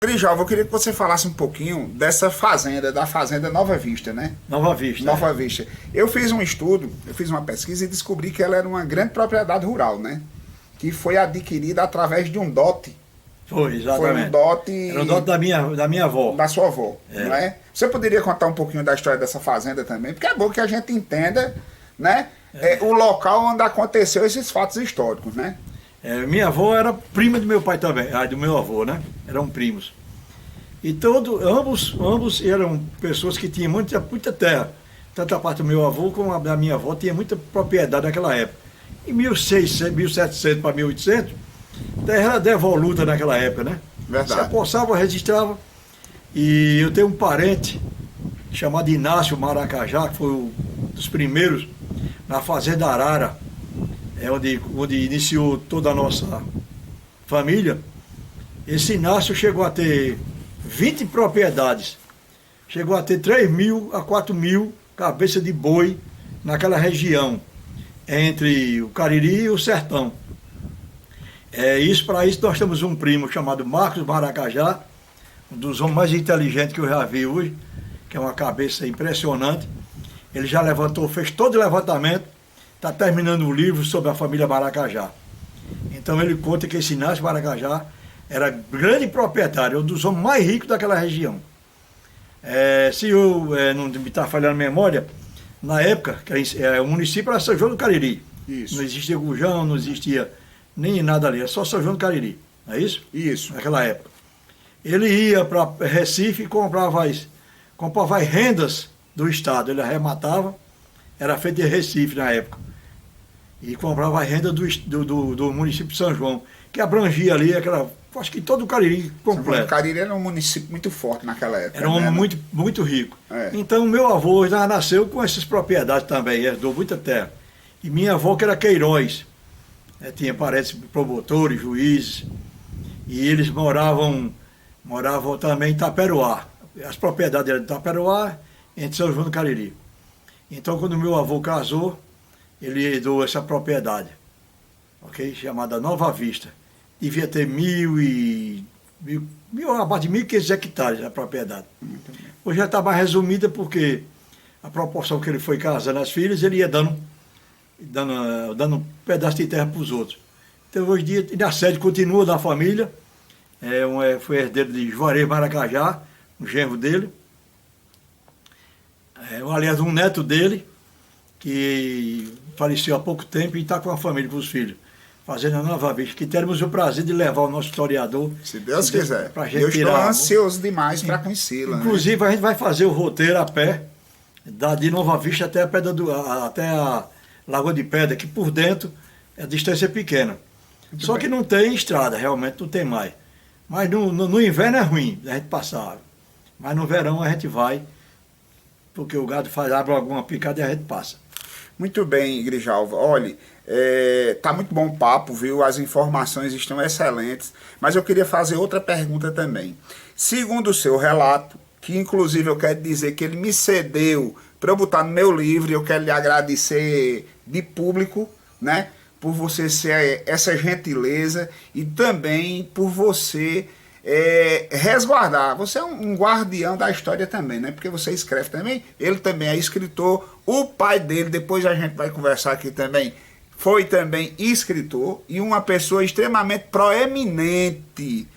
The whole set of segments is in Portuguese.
Grijalva, eu queria que você falasse um pouquinho dessa fazenda, da fazenda Nova Vista, né? Nova Vista. Nova Vista. Eu fiz um estudo, eu fiz uma pesquisa e descobri que ela era uma grande propriedade rural, né? Que foi adquirida através de um dote. Foi, exatamente. Foi um dote... Era um dote da minha avó. Da sua avó, não é? Você poderia contar um pouquinho da história dessa fazenda também? Porque é bom que a gente entenda, né? O local onde aconteceu esses fatos históricos, né? Minha avó era prima do meu pai também, do meu avô, né? Eram primos. E ambos eram pessoas que tinham muita terra. Tanto a parte do meu avô como a da minha avó tinha muita propriedade naquela época. Em 1600, 1700 para 1800, terra era devoluta naquela época, né? Verdade. Se apossava, registrava. E eu tenho um parente chamado Inácio Maracajá, que foi um dos primeiros na Fazenda Arara, onde iniciou toda a nossa família. Esse Inácio chegou a ter 20 propriedades, chegou a ter 3.000 a 4.000 cabeças de boi naquela região, entre o Cariri e o Sertão. Para isso nós temos um primo chamado Marcos Maracajá, um dos homens mais inteligentes que eu já vi hoje, que é uma cabeça impressionante. Ele já levantou, fez todo o levantamento, está terminando o livro sobre a família Maracajá. Então ele conta que esse Inácio Maracajá era grande proprietário, um dos homens mais ricos daquela região. Se eu não me está falhando a memória, na época, o município era São João do Cariri. Isso. Não existia Gujão, não existia nem nada ali, era só São João do Cariri, não é isso? Isso. Naquela época. Ele ia para Recife e comprava as rendas do Estado, ele arrematava, era feito em Recife na época, e comprava a renda do município de São João, que abrangia ali acho que todo o Cariri completo. O Cariri era um município muito forte naquela época. Era um homem muito, muito rico. Então meu avô já nasceu com essas propriedades também, herdou muita terra. E minha avó, que era Queiroz, tinha parentes promotores, juízes, e eles moravam também em Taperoá. As propriedades eram de Taperoá, entre São João do Cariri. Então, quando meu avô casou, ele herdou essa propriedade, chamada Nova Vista. Devia ter abaixo de 1.500 hectares a propriedade. Hoje já está mais resumida porque a proporção que ele foi casando as filhas, ele ia dando um pedaço de terra para os outros. Então, hoje em dia, a sede continua da família. Foi herdeiro de Juarez Maracajá, o genro dele. Aliás, um neto dele, que faleceu há pouco tempo e está com a família, com os filhos, fazendo a Nova Vista, que teremos o prazer de levar o nosso historiador. Se Deus quiser. Eu estou ansioso demais para conhecê-la. Inclusive, a gente vai fazer o roteiro a pé, de Nova Vista até até a Lagoa de Pedra, que por dentro a distância é pequena. Muito Só bem. que não tem estrada, realmente não tem mais. Mas no inverno é ruim a gente passar. Mas no verão a gente vai, porque o gado abre alguma picada e a gente passa. Muito bem, Grijalva. Olha, tá muito bom o papo, viu? As informações estão excelentes, mas eu queria fazer outra pergunta também. Segundo o seu relato, que inclusive eu quero dizer que ele me cedeu para eu botar no meu livro, eu quero lhe agradecer de público, né? Por você ser essa gentileza e também por você resguardar. Você é um guardião da história também, né? Porque você escreve também, ele também é escritor, o pai dele, depois a gente vai conversar aqui também, foi também escritor e uma pessoa extremamente proeminente,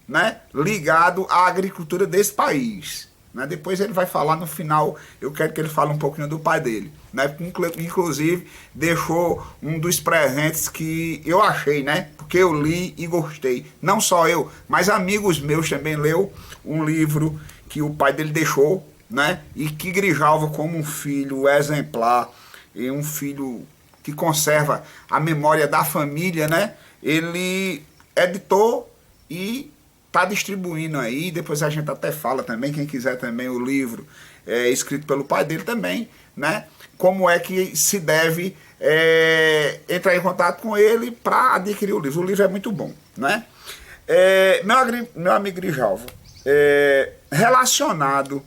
né? Ligado à agricultura desse país. Né? Depois ele vai falar no final, eu quero que ele fale um pouquinho do pai dele. Né? Inclusive, deixou um dos presentes que eu achei, né? Porque eu li e gostei. Não só eu, mas amigos meus também leu um livro que o pai dele deixou, né? E que Grijalva, como um filho exemplar, e um filho que conserva a memória da família, né? Ele editou e está distribuindo aí, depois a gente até fala também, quem quiser também o livro escrito pelo pai dele também, né? Como é que se deve entrar em contato com ele para adquirir o livro. O livro é muito bom, né? Meu amigo Grijalva, relacionado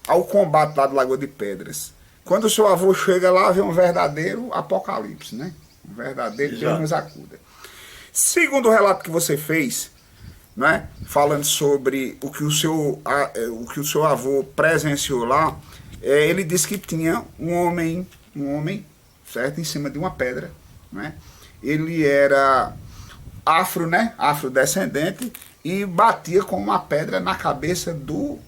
ao combate lá do Lagoa de Pedras, quando o seu avô chega lá, vê um verdadeiro apocalipse, né? Um verdeiro Deus nos acuda. Segundo o relato que você fez, né? Falando sobre o que o que o seu avô presenciou lá, ele disse que tinha um homem, certo, em cima de uma pedra, né? Ele era né? Afrodescendente, e batia com uma pedra na cabeça do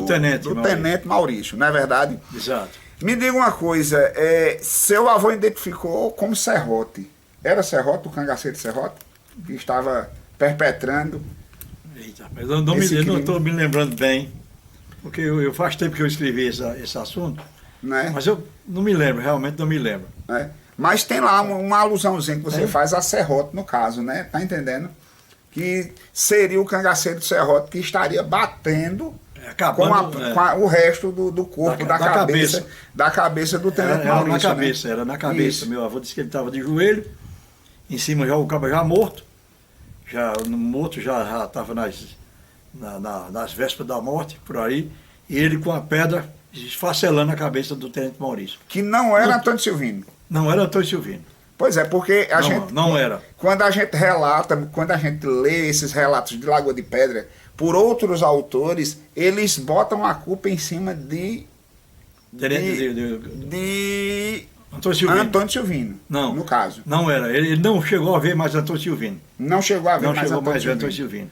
tenente Maurício, não é verdade? Exato. Me diga uma coisa, seu avô identificou como serrote. Era serrote, o cangaceiro serrote, que estava perpetrando. Eita, mas eu não estou me lembrando bem, porque eu faz tempo que eu escrevi esse assunto, Né? mas eu não me lembro, realmente não me lembro. Né? Mas tem lá uma alusãozinha que você faz a serrote, no caso, né? Tá entendendo? Que seria o cangaceiro serrote que estaria batendo com o resto do corpo, da cabeça do tenente Maurício. Era na cabeça. Isso. Meu avô disse que ele estava de joelho, em cima já o cabo já morto, já estava nas vésperas da morte, por aí, e ele com a pedra esfacelando a cabeça do tenente Maurício. Que não era Antônio Silvino. Não era Antônio Silvino. Pois é, porque não era. Quando a gente relata, quando a gente lê esses relatos de Lagoa de Pedra, por outros autores, eles botam a culpa em cima de Antônio Silvino, não, no caso. Não era. Ele não chegou a ver mais Antônio Silvino. Não chegou a ver mais Antônio Silvino.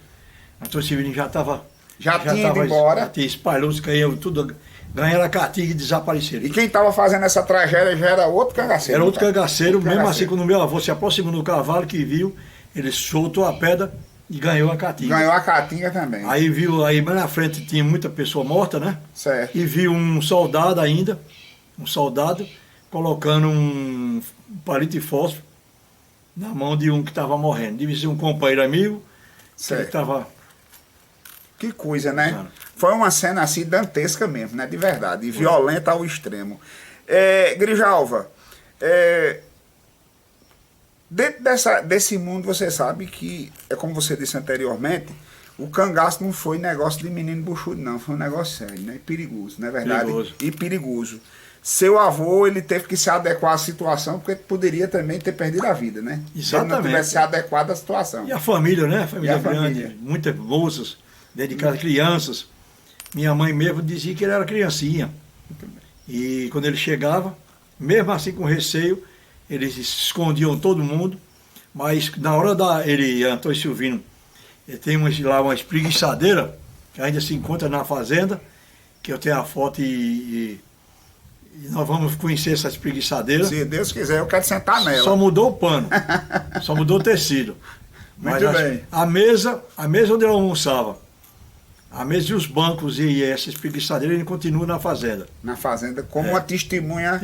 Antônio Silvino já estava... Já tinha ido embora. Espalhou-se, caiu tudo... Ganharam a cartilha e desapareceram. E quem estava fazendo essa tragédia já era outro cangaceiro. Era outro cangaceiro, mesmo assim, quando o meu avô se aproximou do cavalo, que viu, ele soltou a pedra e ganhou a catinga. Ganhou a catinga também. Aí viu, aí mais na frente tinha muita pessoa morta, né? Certo. E viu um soldado, colocando um palito de fósforo na mão de um que estava morrendo. Devia ser um companheiro amigo, certo. Que estava... Que coisa, né? Foi uma cena assim dantesca mesmo, né? De verdade, e violenta ao extremo. Grijalva, dentro desse mundo você sabe que, como você disse anteriormente, o cangaço não foi negócio de menino buchudo, não. Foi um negócio sério, né? Perigoso, não é verdade? Perigoso. E perigoso. Seu avô, ele teve que se adequar à situação, porque poderia também ter perdido a vida, né? Exatamente. Se ele não tivesse se adequado à situação. E a família, né? A família grande, muitas moças, dedicadas a crianças. Minha mãe mesmo dizia que ele era criancinha. E quando ele chegava, mesmo assim com receio, eles escondiam todo mundo, mas na hora Antônio Silvino, ele tem lá uma espreguiçadeira, que ainda se encontra na fazenda, que eu tenho a foto e nós vamos conhecer essa espreguiçadeira. Se Deus quiser, eu quero sentar nela. Só mudou o pano, só mudou o tecido. Mas muito bem. A mesa onde ele almoçava, a mesa e os bancos e essa espreguiçadeira, ele continua na fazenda. Na fazenda, como uma testemunha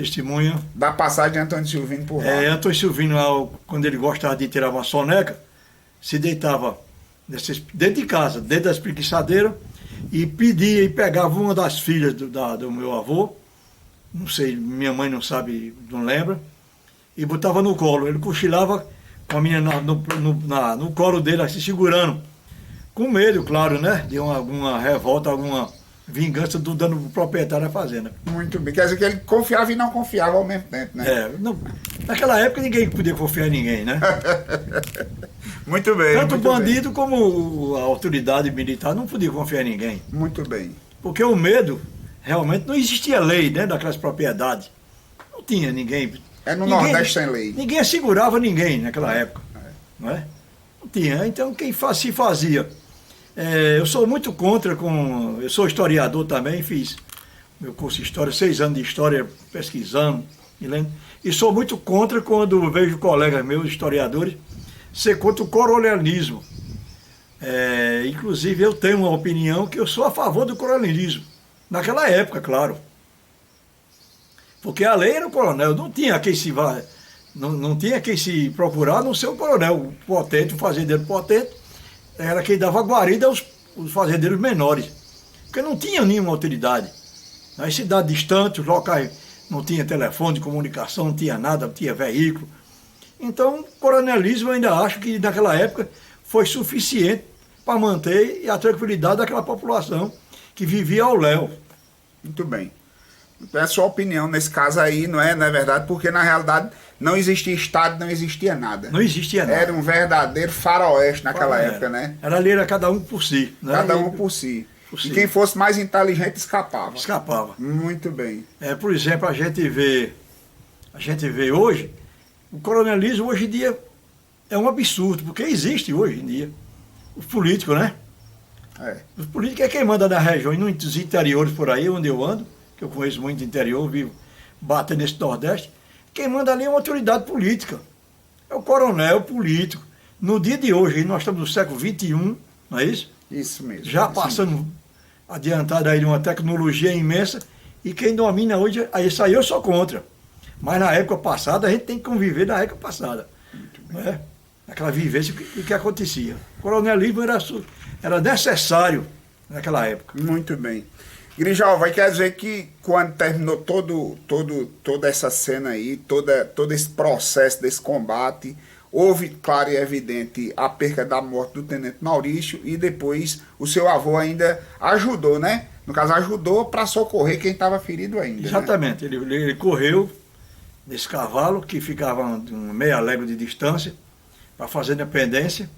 da passagem de Antônio Silvino por lá. Antônio Silvino, quando ele gostava de tirar uma soneca, se deitava dentro de casa, dentro da espreguiçadeira, e pedia e pegava uma das filhas do meu avô, não sei, minha mãe não sabe, não lembra, e botava no colo. Ele cochilava com a menina no colo dele, assim, segurando. Com medo, claro, né? De alguma revolta, alguma vingança do dano proprietário da fazenda. Muito bem. Quer dizer que ele confiava e não confiava ao mesmo tempo, né? Naquela época ninguém podia confiar em ninguém, né? Muito bem. Tanto o bandido como a autoridade militar não podia confiar em ninguém. Muito bem. Porque o medo, realmente, não existia lei dentro daquelas propriedades. Não tinha ninguém. No Nordeste sem lei. Ninguém assegurava ninguém naquela época. Não é? Não tinha. Então quem se fazia. Eu sou muito contra eu sou historiador também, fiz meu curso de História, 6 anos de História, pesquisando, e sou muito contra quando vejo colegas meus, historiadores, ser contra o coronelismo. Inclusive eu tenho uma opinião que eu sou a favor do coronelismo, naquela época, claro. Porque a lei era o coronel, não tinha quem se procurar a não ser o coronel, o potente, o fazendeiro potente, era quem dava guarida aos fazendeiros menores, porque não tinha nenhuma autoridade. Nas cidades distantes, os locais não tinha telefone de comunicação, não tinha nada, não tinha veículo. Então, o coronelismo eu ainda acho que naquela época foi suficiente para manter a tranquilidade daquela população que vivia ao léu. Muito bem. É a sua opinião nesse caso aí, não é verdade? Porque na realidade não existia Estado, não existia nada. Não existia nada. Era um verdadeiro faroeste naquela época, né? Era cada um por si. Né? Cada um por si. E quem fosse mais inteligente escapava. Escapava. Muito bem. Por exemplo, a gente vê hoje, o coronelismo hoje em dia é um absurdo, porque existe hoje em dia. Os políticos, né? Os políticos é quem manda na região, e nos interiores por aí, onde eu ando, que eu conheço muito interior, vivo batendo nesse Nordeste, quem manda ali é uma autoridade política. É o coronel político. No dia de hoje, nós estamos no século XXI, não é isso? Isso mesmo. Já passando adiantado aí de uma tecnologia imensa, e quem domina hoje, isso aí eu sou contra. Mas na época passada, a gente tem que conviver na época passada. Né? Aquela vivência que acontecia. O coronelismo era necessário naquela época. Muito bem. Grijal, vai quer dizer que quando terminou toda essa cena aí, todo esse processo desse combate, houve, claro e evidente, a perca da morte do Tenente Maurício e depois o seu avô ainda ajudou, né? No caso, ajudou para socorrer quem estava ferido ainda. Exatamente. Né? Ele correu desse cavalo que ficava a meia légua de distância para a Fazenda Pendência,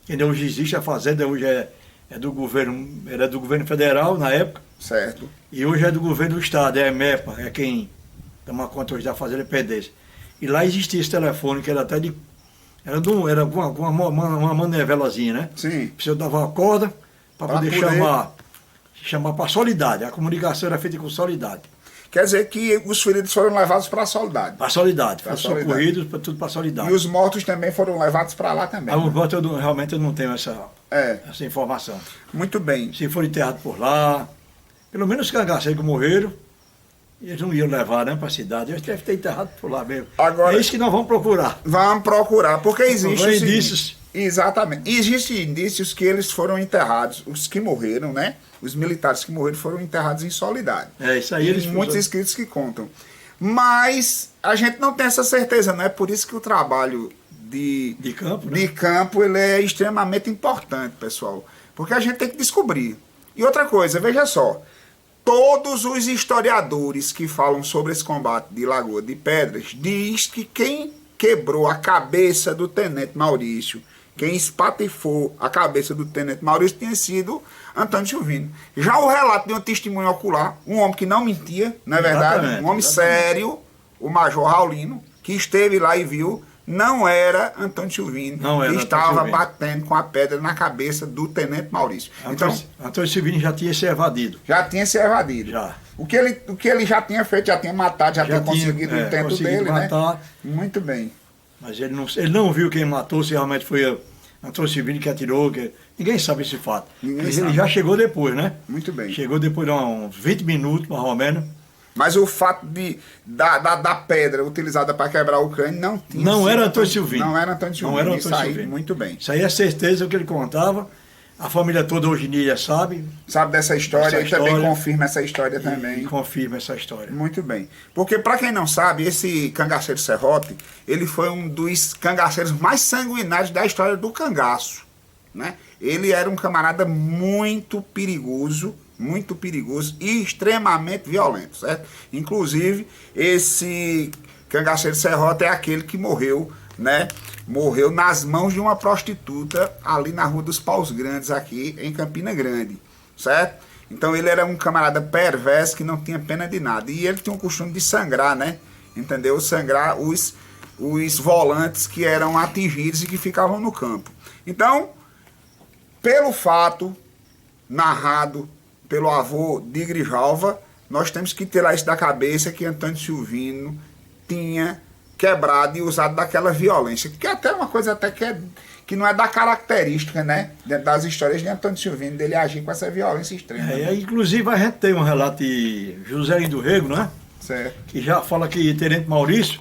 que ainda hoje existe. A fazenda hoje era do governo federal na época. Certo. E hoje é do governo do estado, é a MEPA, é quem toma conta hoje da Fazenda Pendência. E lá existia esse telefone que era até de... Era uma manivelazinha, né? Sim. Você dava uma corda para poder chamar para a Solidade. A comunicação era feita com Solidade. Quer dizer que os feridos foram levados para a Solidade. Para a Solidade. Foram socorridos tudo para a Solidade. E os mortos também foram levados para lá também. Os mortos realmente eu não tenho essa informação. Muito bem. Se foram enterrados por lá, pelo menos os cangaceiros que morreram, eles não iam levar, né, para a cidade. Eles devem ter enterrado por lá mesmo. Agora, é isso que nós vamos procurar. Vamos procurar, porque existem indícios. Exatamente. Existem indícios que eles foram enterrados, os que morreram, né? Os militares que morreram foram enterrados em Solidade. Isso aí eles muitos escritos que contam. Mas a gente não tem essa certeza, não é por isso que o trabalho de campo, né? De campo ele é extremamente importante, pessoal. Porque a gente tem que descobrir. E outra coisa, veja só. Todos os historiadores que falam sobre esse combate de Lagoa de Pedras diz que quem quebrou a cabeça do Tenente Maurício, quem espatifou a cabeça do Tenente Maurício tinha sido Antônio Silvino. Já o relato de um testemunho ocular, um homem que não mentia, não é verdade? Um homem sério, o Major Raulino, que esteve lá e viu, não era Antônio Silvino, que estava batendo com a pedra na cabeça do Tenente Maurício. Antônio Silvino já tinha se evadido. Já tinha se evadido. Já. O que ele já tinha feito, já tinha matado, já tinha conseguido o intento dele, matar, né? Muito bem. Mas ele não viu quem matou, se realmente foi Antônio Silvino que atirou. Ninguém sabe esse fato. Mas ele já chegou depois, né? Muito bem. Chegou depois de uns 20 minutos, mais ou menos. Mas o fato da pedra utilizada para quebrar o crânio não tinha. Não era Antônio Silvino. Não era Antônio Silvino. Não era Antônio Silvino. Muito bem. Isso aí é certeza o que ele contava. A família toda hoje em dia sabe. Sabe dessa história e também confirma essa história também. Confirma essa história. Muito bem. Porque, para quem não sabe, esse cangaceiro Serrote, ele foi um dos cangaceiros mais sanguinários da história do cangaço. Né? Ele era um camarada muito perigoso e extremamente violento, certo? Inclusive, esse cangaceiro Serrote é aquele que morreu, né? Morreu nas mãos de uma prostituta ali na Rua dos Paus Grandes, aqui em Campina Grande, certo? Então ele era um camarada perverso que não tinha pena de nada. E ele tinha o costume de sangrar, né? Entendeu? Sangrar os volantes que eram atingidos e que ficavam no campo. Então, pelo fato narrado pelo avô de Grijalva, nós temos que tirar isso da cabeça que Antônio Silvino tinha quebrado e usado daquela violência, que é até uma coisa até que não é da característica, né, dentro das histórias de Antônio Silvino, dele agir com essa violência extrema. Né? Inclusive a gente tem um relato de José do Rego, né? Certo. Que já fala que Tenente Maurício,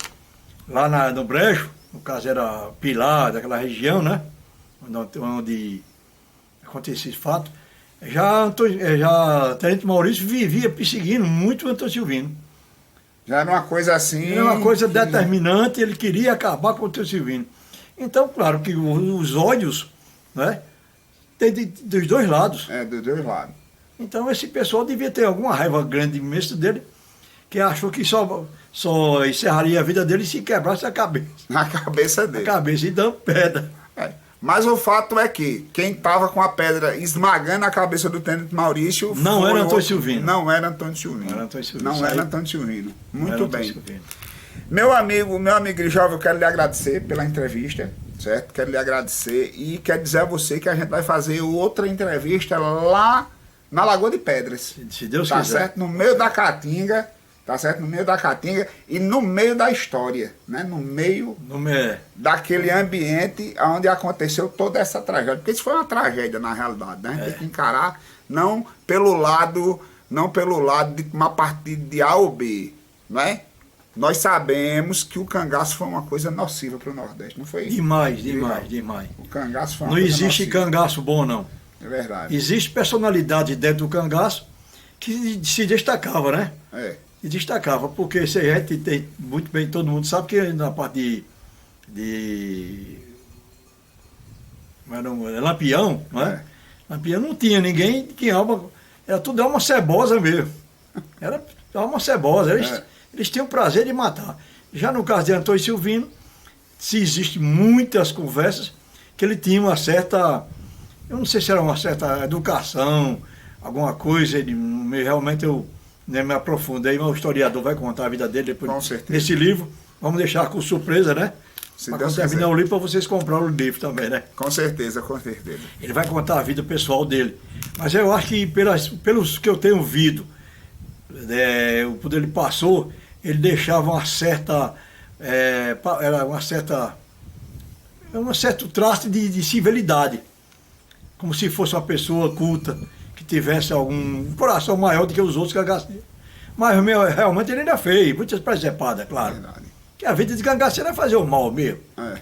lá no Brejo, no caso era Pilar, daquela região, né? Onde acontecia esse fato. Já Tenente Maurício vivia perseguindo muito o Antônio Silvino. Já era uma coisa assim... Era uma coisa determinante, ele queria acabar com o Antônio Silvino. Então, claro que os ódios, né, tem dos dois lados. Dos dois lados. Então, esse pessoal devia ter alguma raiva grande imensa dele, que achou que só encerraria a vida dele se quebrasse a cabeça. Na cabeça A dele. cabeça e dando pedra. É. Mas o fato é que quem estava com a pedra esmagando a cabeça do Tenente Maurício Não era Antônio Silvino. Não era Antônio Silvino. Não era Antônio Silvino. Não Isso era aí. Antônio Silvino. Não Muito era Antônio bem. Silvino. Meu amigo Grijalvo, eu quero lhe agradecer pela entrevista, certo? Quero lhe agradecer e quero dizer a você que a gente vai fazer outra entrevista lá na Lagoa de Pedras. Se Deus Tá quiser. certo? No meio da Caatinga, tá certo? No meio da Caatinga e no meio da história, né? No meio daquele ambiente onde aconteceu toda essa tragédia. Porque isso foi uma tragédia, na realidade, né? A gente tem que encarar não pelo lado de uma partida de A ou B, né? Nós sabemos que o cangaço foi uma coisa nociva para o Nordeste, não foi? Demais. O cangaço foi uma Não coisa existe nociva. cangaço bom, não. É verdade. Existe personalidade dentro do cangaço que se destacava, né? É. E destacava, porque se a gente tem muito bem, todo mundo sabe que na parte de Lampião, né? Lampião não tinha ninguém que alma, era tudo alma cebosa mesmo. Era alma cebosa, eles tinham prazer de matar. Já no caso de Antônio Silvino, se existe muitas conversas que ele tinha uma certa, eu não sei se era uma certa educação, alguma coisa, realmente eu nem me aprofundei, mas o historiador vai contar a vida dele depois Com certeza. nesse livro. Vamos deixar com surpresa, né? Se Para Deus quando terminar quiser. o livro, para vocês comprarem o livro também, né? Com certeza, com certeza. Ele vai contar a vida pessoal dele. Mas eu acho que pelos que eu tenho ouvido, quando ele passou, ele deixava uma certa, um certo traço de civilidade. Como se fosse uma pessoa culta, que tivesse algum coração maior do que os outros cangaceiros. Mas realmente ele ainda fez, muitas presepadas, claro. Verdade. Que a vida de cangaceiro é fazer o mal mesmo. É.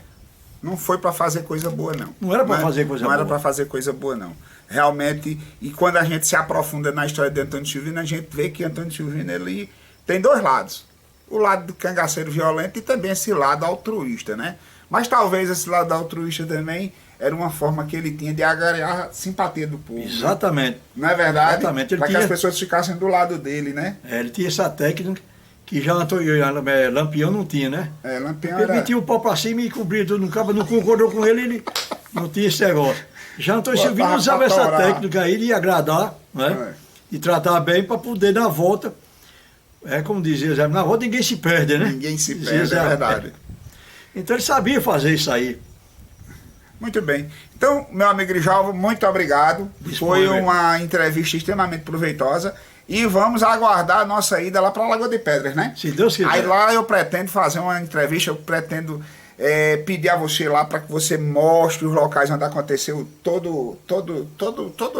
Não foi para fazer coisa boa, não. Não era pra fazer coisa Não era boa. para fazer coisa boa, não. Realmente, e quando a gente se aprofunda na história de Antônio Silvino, a gente vê que Antônio Silvino ele tem dois lados. O lado do cangaceiro violento e também esse lado altruísta, né? Mas talvez esse lado altruísta também era uma forma que ele tinha de agregar a simpatia do povo. Exatamente. Né? Não é verdade? Exatamente. Ele Para que tinha- as pessoas ficassem do lado dele, né? Ele tinha essa técnica que já Lampião não tinha, né? Lampião Ele era... metia o pau pra cima e cobria tudo no cabo, não concordou com ele, ele não tinha esse negócio. Já Antônio Botava Silvino usava pra essa torar. técnica aí de agradar, né? De tratar bem para poder na volta. É como dizia Zé, na volta ninguém se perde, né? Ninguém se Dizia perde, Zé. é verdade. Então ele sabia fazer isso aí. Muito bem. Então, meu amigo Grijalvo, muito obrigado. Disponha, Foi velho. uma entrevista extremamente proveitosa. E vamos aguardar a nossa ida lá para a Lagoa de Pedras, né? Se Deus quiser. Aí lá eu pretendo fazer uma entrevista, eu pretendo pedir a você lá para que você mostre os locais onde aconteceu todo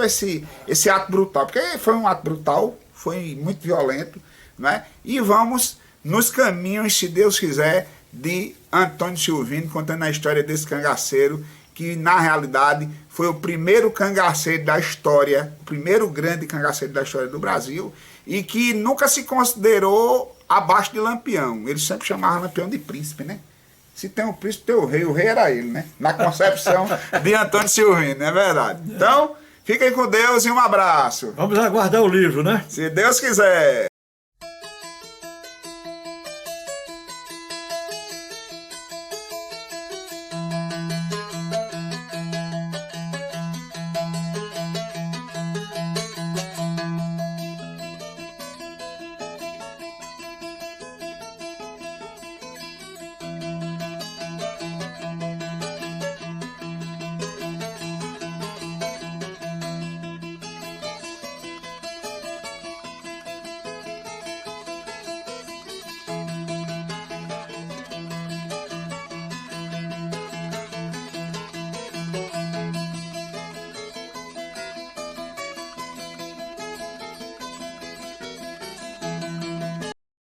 esse ato brutal. Porque foi um ato brutal, foi muito violento, né? E vamos nos caminhos, se Deus quiser, de Antônio Silvino, contando a história desse cangaceiro, que na realidade foi o primeiro cangaceiro da história, o primeiro grande cangaceiro da história do Brasil, e que nunca se considerou abaixo de Lampião. Ele sempre chamava Lampião de príncipe, né? Se tem um príncipe, tem o rei era ele, né? Na concepção de Antônio Silvino, não é verdade? Então, fiquem com Deus e um abraço. Vamos aguardar o livro, né? Se Deus quiser.